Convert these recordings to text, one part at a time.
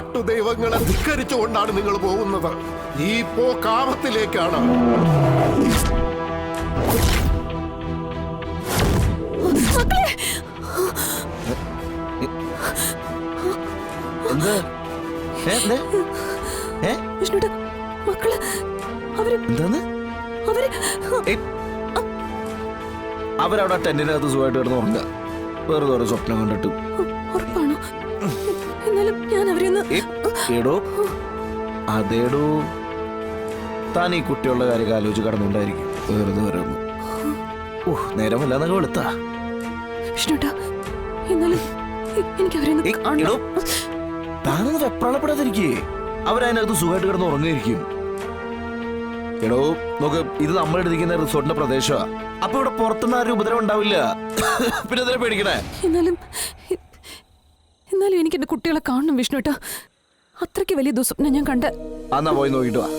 കാട്ടുദൈവങ്ങളെ ധിക്കരിച്ചുകൊണ്ടാണ് നിങ്ങൾ പോകുന്നത്. ഈ പോക്കാപത്തിലേക്കാണ്. അവരവിടെ ടെന്റിനകത്ത് സുഖമായിട്ട് കിടന്ന് ഉറങ്ങുക. വേറെ ഓരോ സ്വപ്നം കണ്ടിട്ട്. എടോ അതേടോ, താൻ ഈ കുട്ടികളുടെ കാര്യം ആലോചിച്ച് കടന്നുണ്ടായിരിക്കും. വെറുതെ വരുന്നു. നേരമല്ലാന്നൊക്കെ വെളുത്താ. താനൊന്ന് വെപ്രാളപ്പെടാതിരിക്കേ. അവരതിനകത്ത് സുഖമായിട്ട് കിടന്ന് ഉറങ്ങിയിരിക്കും. എടോ നോക്ക്, ഇത് നമ്മളെടുത്തിരിക്കുന്ന റിസോർട്ടിന്റെ പ്രദേശമാ. അപ്പൊ ഇവിടെ പുറത്തുനിന്ന് ആരും ഉപദ്രവം ഉണ്ടാവില്ല. പിന്നെ എന്തിനാ പേടിക്കണേ? എന്നാലും എനിക്ക് എന്റെ കുട്ടികളെ കാണണം വിഷ്ണുട്ടാ. അത്രയ്ക്ക് വലിയ ദുസ്വപ്നം ഞാൻ കണ്ട. എന്നാ പോയി നോക്കിട്ട് വാ.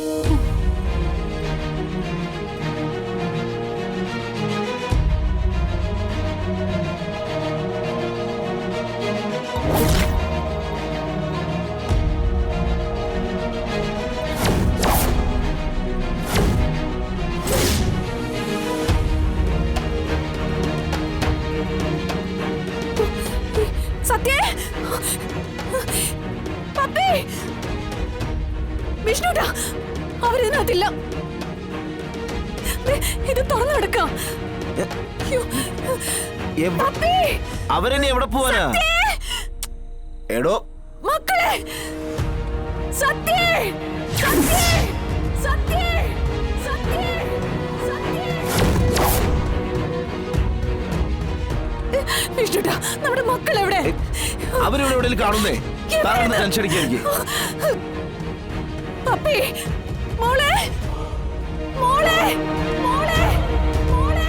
വിഷ്ണുട്ടാ, അവരിതിനകത്തില്ല. ഇത് തുറന്നു കിടക്കാം. അവരെന്നെ എവിടെ പോവാനാ? എടോ മക്കളെ, സത്യേ സത്യേ സത്യേ സത്യേ സത്യേ. വിഷ്ണുട്ടാ, നമ്മുടെ മക്കൾ എവിടെ? അവരിവിടെ എവിടെയും കാണുന്നേ. ടെൻഷൻ അടിക്കാതിരിക്കേ. പപ്പി, മോളെ മോളെ മോളെ മോളെ.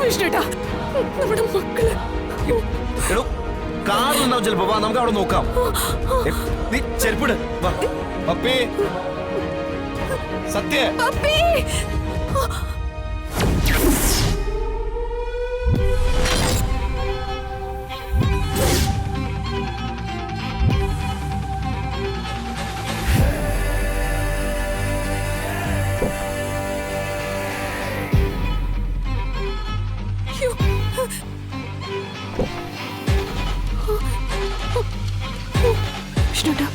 വിഷ്ണുട്ടാ, നമ്മുടെ മക്കള്. എടോ കാറുണ്ടാവും ചിലപ്പോ. വാ, നമുക്ക് അവിടെ നോക്കാം. നീ ചെരുപ്പിട്. വാ പപ്പി. സത്യ പപ്പി. വിഷ്ണുട്ടാ,